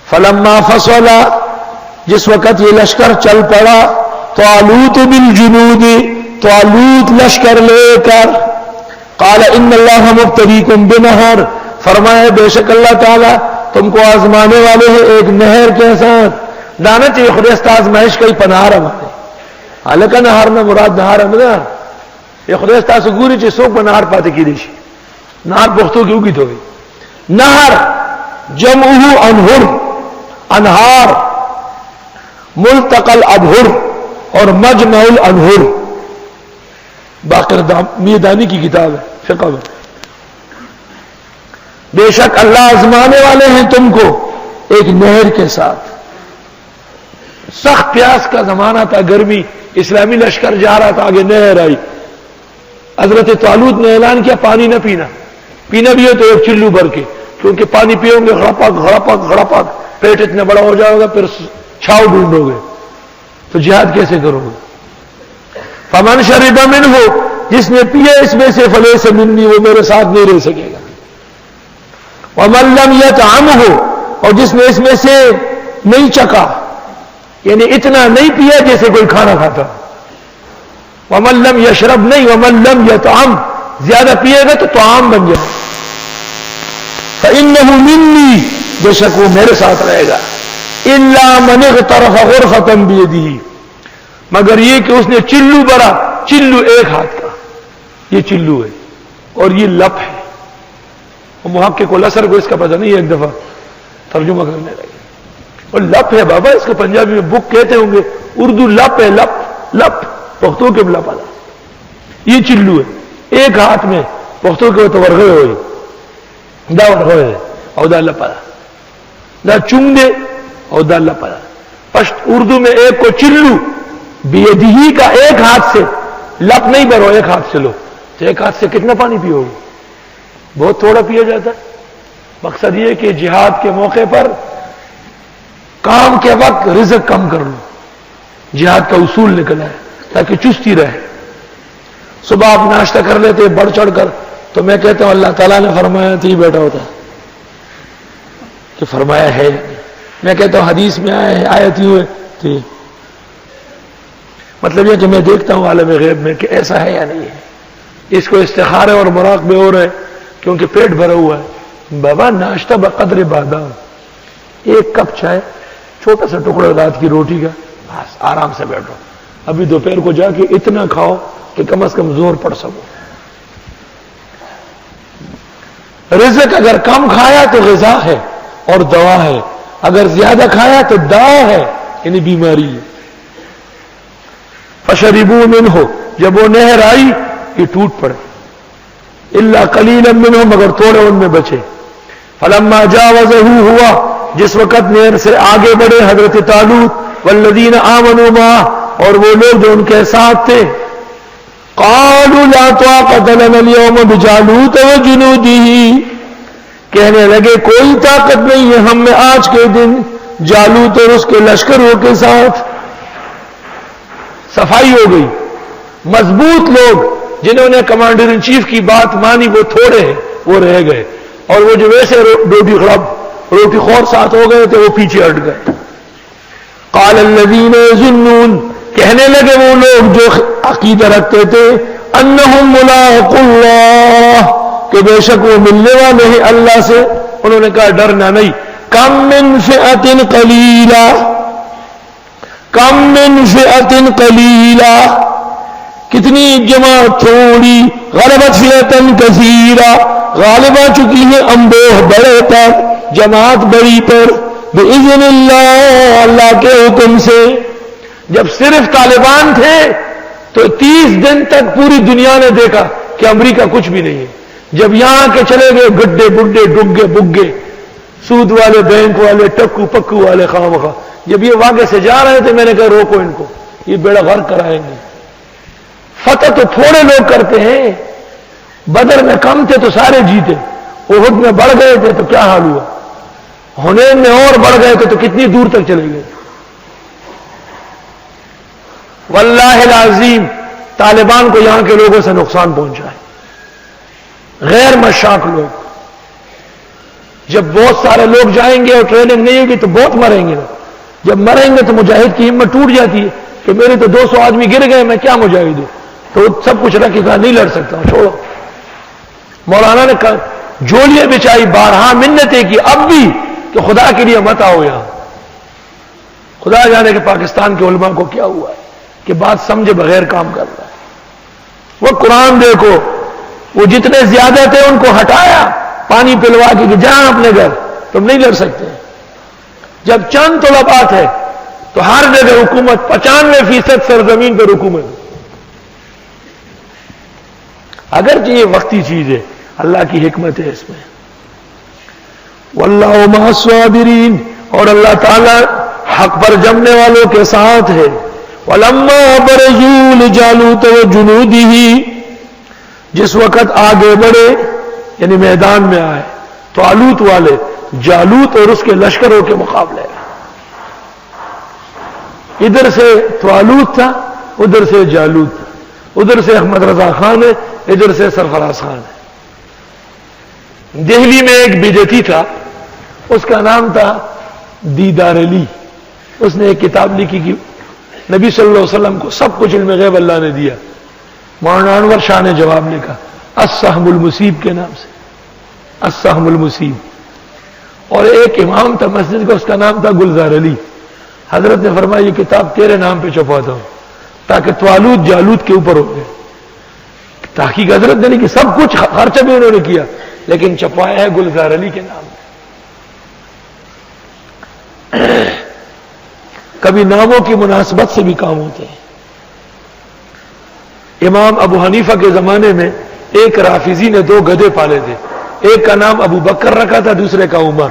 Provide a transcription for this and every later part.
فلما فصل، جس وقت یہ لشکر چل پڑا، طالوت بالجنود، طالوت لشکر لے کر، قال ان اللہ مبتلیکم بنہر، فرمایا بے شک اللہ تعالیٰ تم کو آزمانے والے ہیں ایک نہر کے ساتھ. دانا چاہیے خدا آزمائش کا ہی پناہ ہمارے حالکہ نہار میں مراد نہار ہمیں یہ خدا سے گوری چیز سوک میں نہار پاتے کی دیشی نہار پختوں کی ہوگی تو گئی. نہر جمعہ انہر، انہار ملتقى الابہر اور مجمع الانہر، باقر میدانی کی کتاب ہے فقہ میں. بے شک اللہ آزمانے والے ہیں تم کو ایک نہر کے ساتھ. سخت پیاس کا زمانہ تھا، گرمی، اسلامی لشکر جا رہا تھا، آگے نہر آئی. حضرت طالوت نے اعلان کیا پانی نہ پینا، پینا بھی ہے تو ایک چلو بھر کے، کیونکہ پانی پیو گے غڑپک غڑپک غڑپک پیٹ اتنا بڑا ہو جائے گا، پھر چھاؤ ڈھونڈو گے تو جہاد کیسے کرو گے. فمن شرب منہ، جس نے پیا اس میں سے فلیس منی، وہ میرے ساتھ نہیں رہ سکے گا. ومن لم یطعمہ، اور جس نے اس میں سے نہیں چکا، یعنی اتنا نہیں پیا جیسے کوئی کھانا کھاتا. ومن لم یشرب نہیں، ومن لم یطعم، زیادہ پیے گا تو طعام بن جائے. فإنہ منی، بے شک وہ میرے ساتھ رہے گا. الا من اغترف غرفۃ بیدہ، مگر یہ کہ اس نے چلو بڑا، چلو ایک ہاتھ کا، یہ چلو ہے اور یہ لپ ہے. محقق الاسر کو اس کا پتہ نہیں ہے، ایک دفعہ ترجمہ کرنے لگے، اور لپ ہے بابا، اس کو پنجابی میں بک کہتے ہوں گے، اردو لپ ہے، لپ لپ پختوں کے بلا پالا. یہ چلو ہے ایک ہاتھ میں، پختوں کے تو ورغے ہوئے دا ورغے اور دا لپا دا چونگ دے اور دا لپا. پشت اردو میں ایک کو چلو بیدہی کا، ایک ہاتھ سے، لپ نہیں بھرو، ایک ہاتھ سے لو تو ایک ہاتھ سے کتنا پانی پیو گے؟ بہت تھوڑا پیا جاتا ہے. مقصد یہ کہ جہاد کے موقع پر کام کے وقت رزق کم کر لو، جہاد کا اصول نکلا ہے تاکہ چستی رہے. صبح آپ ناشتہ کر لیتے بڑھ چڑھ کر، تو میں کہتا ہوں اللہ تعالیٰ نے فرمایا تو یہ بیٹھا ہوتا کہ فرمایا ہے. میں کہتا ہوں حدیث میں آیت ہوئے تھی. مطلب یہ کہ میں دیکھتا ہوں عالم غیب میں کہ ایسا ہے یا نہیں ہے. اس کو استخارے اور مراقبے ہو رہے کیونکہ پیٹ بھرا ہوا ہے. بابا ناشتہ بقدر بادام، ایک کپ چائے، چھوٹا سا ٹکڑا رات کی روٹی کا، بس آرام سے بیٹھو. ابھی دوپہر کو جا کے اتنا کھاؤ کہ کم از کم زور پڑ سکو. رزق اگر کم کھایا تو غذا ہے اور دوا ہے، اگر زیادہ کھایا تو دوا ہے، یعنی بیماری ہے. فشربوا منہ، جب وہ نہر آئی یہ ٹوٹ پڑے. الا قلیلا منہ، مگر تھوڑے ان میں بچے. فلما جاوزہ، ہوا جس وقت نہر سے آگے بڑھے حضرت طالوت والذین آمنوا معہ، اور وہ لوگ جو ان کے ساتھ تھے، قالوا لا طاقت لنا اليوم بجالوت وجنودہ، کہنے لگے کوئی طاقت نہیں ہے ہم میں آج کے دن جالوت اور اس کے لشکروں کے ساتھ. صفائی ہو گئی. مضبوط لوگ جنہوں نے کمانڈر ان چیف کی بات مانی وہ تھوڑے ہیں، وہ رہ گئے، اور وہ جو ویسے روٹی خور ساتھ ہو گئے تھے وہ پیچھے ہٹ گئے. قال الذین یظنون، کہنے لگے وہ لوگ جو عقیدہ رکھتے تھے، انہم ملاقو اللہ، کہ بے شک وہ ملنے والے ہیں اللہ سے. انہوں نے کہا ڈرنا نہیں. کم من فئۃ قلیلہ، کم من فئۃ قلیلہ، کتنی جماعت تھوڑی، غلبت فئۃ کثیرہ، غالب آ چکی ہے انبوہ بڑے پر، جماعت بڑی پر، بإذن اللہ، اللہ کے حکم سے. جب صرف طالبان تھے تو 30 دن تک پوری دنیا نے دیکھا کہ امریکہ کچھ بھی نہیں ہے. جب یہاں کے چلے گئے گڈے بڈے ڈگے بگے، سود والے، بینک والے، ٹکو پکو والے، خواہ مخواہ، جب یہ واقعے سے جا رہے تھے میں نے کہا روکو ان کو، یہ بیڑا غرق کرائیں گے. فتح تو تھوڑے لوگ کرتے ہیں. بدر میں کم تھے تو سارے جیتے، احد میں بڑھ گئے تھے تو کیا حال ہوا، حنین میں اور بڑھ گئے تھے تو کتنی دور تک چلے گئے. واللہ العظیم طالبان کو یہاں کے لوگوں سے نقصان پہنچا ہے. غیر مشاق لوگ جب بہت سارے لوگ جائیں گے اور ٹریننگ نہیں ہوگی تو بہت مریں گے. جب مریں گے تو مجاہد کی ہمت ٹوٹ جاتی ہے کہ میرے تو 200 آدمی گر گئے, میں کیا مجاہد ہوں. تو سب کچھ رکھ کے کہا نہیں لڑ سکتا ہوں, چھوڑو. مولانا نے جولیاں بچائی, بارہا منتیں کی, اب بھی کہ خدا کے لیے مت آؤ یہاں. خدا جانے کہ پاکستان کے علماء کو کیا ہوا ہے کہ بات سمجھے بغیر کام کر رہا ہے. وہ قرآن دیکھو, وہ جتنے زیادہ تھے ان کو ہٹایا پانی پلوا کے کہ جہاں اپنے گھر, تم نہیں لڑ سکتے. جب چند طلبات ہے تو ہر جگہ حکومت, 95% سرزمین پر حکومت. اگرچہ یہ وقتی چیز ہے, اللہ کی حکمت ہے اس میں. واللہ مع الصابرین, اور اللہ تعالی حق پر جمنے والوں کے ساتھ ہے. وَلَمَّا بَرَزُوا لِجَالُوتَ وَجُنُودِهِ, جس وقت آگے بڑھے یعنی میدان میں آئے طالوت والے جالوت اور اس کے لشکروں کے مقابلے. ادھر سے طالوت تھا, ادھر سے جالوت تھا, ادھر سے احمد رضا خان ہے, ادھر سے سرفراز خان ہے. دہلی میں ایک بدعتی تھا, اس کا نام تھا دیدار علی. اس نے ایک کتاب لکھی کہ نبی صلی اللہ علیہ وسلم کو سب کچھ علم غیب اللہ نے دیا. مولانا انور شاہ نے جواب لکھا السہم المصیب کے نام سے, السہم المصیب. اور ایک امام تھا مسجد کا, اس کا نام تھا گلزار علی. حضرت نے فرمایا یہ کتاب تیرے نام پہ چھپواتا ہوں تاکہ طالوت جالوت کے اوپر ہو گئے. تحقیق حضرت نے کہ سب کچھ خرچہ بھی انہوں نے کیا, لیکن چھپوایا ہے گلزار علی کے نام. کبھی ناموں کی مناسبت سے بھی کام ہوتے ہیں. امام ابو حنیفہ کے زمانے میں ایک رافضی نے 2 گدھے پالے تھے. ایک کا نام ابو بکر رکھا تھا, دوسرے کا عمر.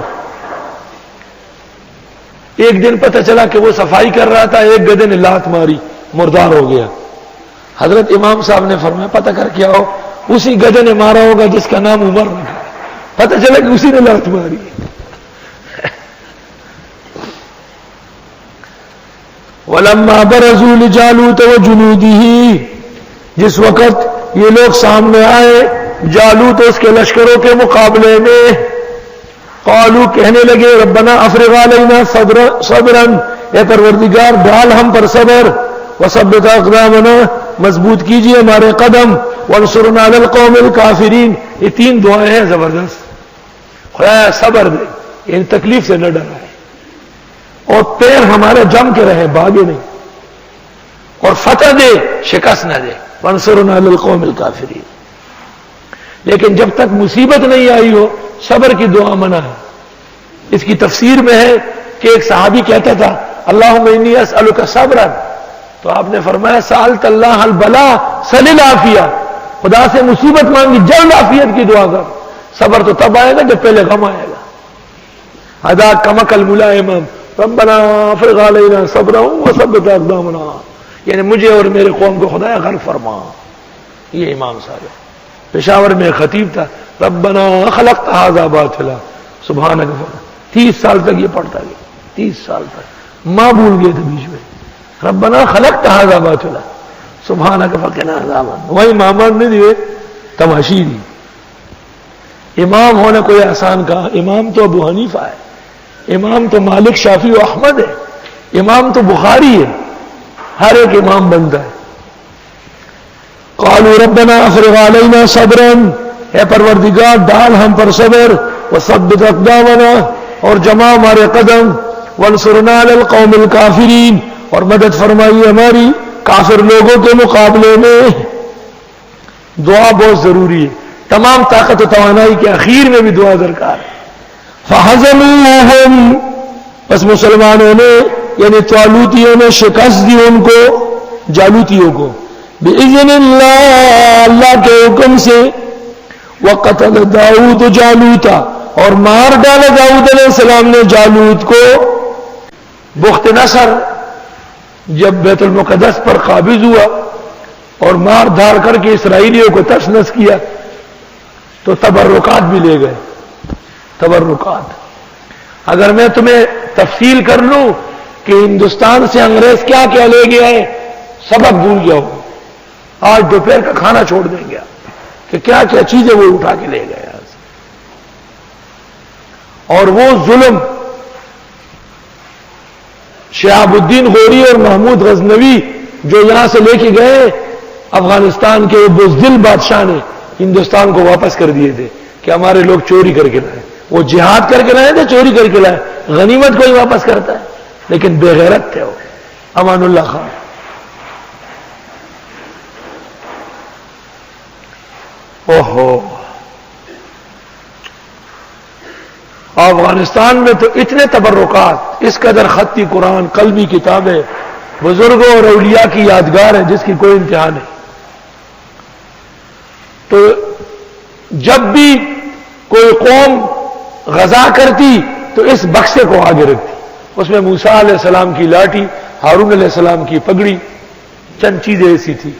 ایک دن پتہ چلا کہ وہ صفائی کر رہا تھا, ایک گدھے نے لات ماری, مردار ہو گیا. حضرت امام صاحب نے فرمایا پتہ کر کے آؤ, اسی گدھے نے مارا ہوگا جس کا نام عمر رکھا. پتہ چلا کہ اسی نے لات ماری. وَلَمَّا بَرَزُوا لِجَالُوتَ وَجُنُودِهِ, جس وقت یہ لوگ سامنے آئے جالوت اس کے لشکروں کے مقابلے میں, قالوا, کہنے لگے ربنا افرغ علینا صبرا, اے پروردگار ڈال ہم پر صبر, وثبت اقدامنا, مضبوط کیجیے ہمارے قدم, وانصرنا علی القوم الکافرین. یہ 3 دعائیں ہیں زبردست. خدا صبر دے, ان تکلیف سے نہ ڈرائے, اور پیر ہمارے جم کے رہے, بھاگے نہیں, اور فتح دے, شکست نہ دے. وانصرنا علی القوم الکافرین. لیکن جب تک مصیبت نہیں آئی ہو صبر کی دعا منع ہے. اس کی تفسیر میں ہے کہ ایک صحابی کہتا تھا اللہم انی اسألک صبرا, تو آپ نے فرمایا سألت اللہ البلا سل العافیہ, خدا سے مصیبت مانگی جلد عافیت کی دعا کر. صبر تو تب آئے گا جب پہلے غم آئے گا. ادا کمک الملائم ربنا افرغ علینا صبرا وثبت اقدامنا, یعنی مجھے اور میرے قوم کو خدا غرق فرما. یہ امام صاحب ہے. پشاور میں خطیب تھا, ربنا خلقت هذا باطلا سبحانک, 30 سال تک یہ پڑھتا گیا, 30 سال تک. ماں بھول گئے تھے بیچ میں, ربنا خلقت هذا باطلا سبحانک فقنا عذاب النار. وہی مامان نہیں دیے, تماشی دی. امام ہونا کوئی آسان کہا. امام تو ابو حنیفہ ہے, امام تو مالک شافعی و احمد ہے, امام تو بخاری ہے, ہر ایک امام بنتا ہے. قالوا ربنا افرغ علینا صبرا, اے پروردگار ڈال ہم پر صبر, وثبت اقدامنا, اور جمع ہمارے قدم, وانصرنا علی القوم الکافرین, اور مدد فرمائیے ہماری کافر لوگوں کے مقابلے میں. دعا بہت ضروری ہے. تمام طاقت و توانائی کے اخیر میں بھی دعا درکار ہے. فہزموہم, بس مسلمانوں نے یعنی طالوتیوں نے شکست دی ان کو, جالوتیوں کو, بِإِذْنِ اللہ, اللہ کے حکم سے. وَقَتَلَ داؤد جالوتا, اور مار ڈالا داؤد علیہ السلام نے جالوت کو. بخت نصر جب بیت المقدس پر قابض ہوا اور مار دھار کر کے اسرائیلیوں کو تش نس کیا تو تبرکات بھی لے گئے. تبرکات, اگر میں تمہیں تفصیل کر لوں کہ ہندوستان سے انگریز کیا کیا لے گیا ہے, سبق بھول گیا ہوں. آج دوپہر کا کھانا چھوڑ دیں گے کہ کیا کیا چیزیں وہ اٹھا کے لے گئے. اور وہ ظلم شہاب الدین غوری اور محمود غزنوی جو یہاں سے لے کے گئے افغانستان کے بزدل بادشاہ نے ہندوستان کو واپس کر دیے تھے کہ ہمارے لوگ چوری کر کے لائے. وہ جہاد کر کے لائے تھے, چوری کر کے لائے. غنیمت کو ہی واپس کرتا ہے, لیکن بے غیرت تھے وہ. امان اللہ خان اوہو, افغانستان میں تو اتنے تبرکات, اس قدر خطی قرآن, قلبی کتابیں, بزرگوں اور اولیاء کی یادگار ہے جس کی کوئی انتہا نہیں. تو جب بھی کوئی قوم غزا کرتی تو اس بکسے کو آگے رکھتی. اس میں موسیٰ علیہ السلام کی لاٹھی, ہارون علیہ السلام کی پگڑی, چند چیزیں ایسی تھی.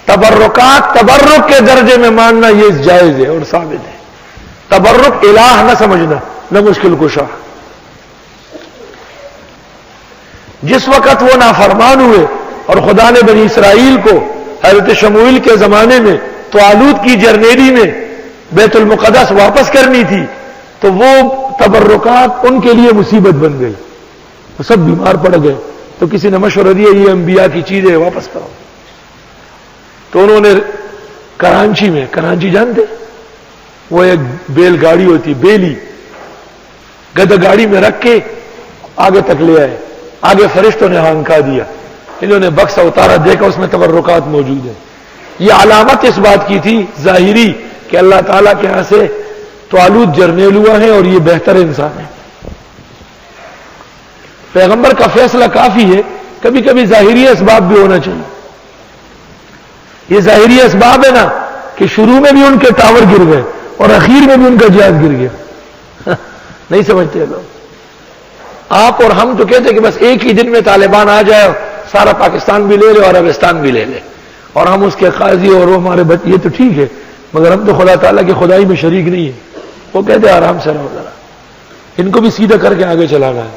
تبرکات تبرک کے درجے میں ماننا یہ جائز ہے اور ثابت ہے. تبرک الہ نہ سمجھنا, نہ مشکل کشا. جس وقت وہ نافرمان ہوئے اور خدا نے بنی اسرائیل کو حضرت شموئیل کے زمانے میں طالوت کی جرنیلی میں بیت المقدس واپس کرنی تھی, تو وہ تبرکات ان کے لیے مصیبت بن گئی. وہ سب بیمار پڑ گئے. تو کسی نے مشورہ دیا یہ انبیاء کی چیزیں واپس کرو. تو انہوں نے کرانچی میں, کرانچی جانتے, وہ ایک بیل گاڑی ہوتی, بیلی گدہ گاڑی میں رکھ کے آگے تک لے آئے. آگے فرشتوں نے ہانکا دیا, انہوں نے بکسا اتارا, دیکھا اس میں تبرکات موجود ہیں. یہ علامت اس بات کی تھی ظاہری کہ اللہ تعالیٰ کے یہاں سے طالوت جرنیل ہوا ہے اور یہ بہتر انسان ہے. پیغمبر کا فیصلہ کافی ہے, کبھی کبھی ظاہری اسباب بھی ہونا چاہیے. یہ ظاہری اسباب ہے نا کہ شروع میں بھی ان کے ٹاور گر گئے اور اخیر میں بھی ان کا جہاز گر گیا. نہیں سمجھتے لوگ. آپ اور ہم تو کہتے کہ بس ایک ہی دن میں طالبان آ جائے, سارا پاکستان بھی لے لے اور عربستان بھی لے لے, اور ہم اس کے قاضی اور وہ ہمارے بچے, یہ تو ٹھیک ہے, مگر ہم تو خدا تعالیٰ کی خدائی میں شریک نہیں ہے. وہ کہتے آرام سے رہو ذرا, ان کو بھی سیدھا کر کے آگے چلانا ہے.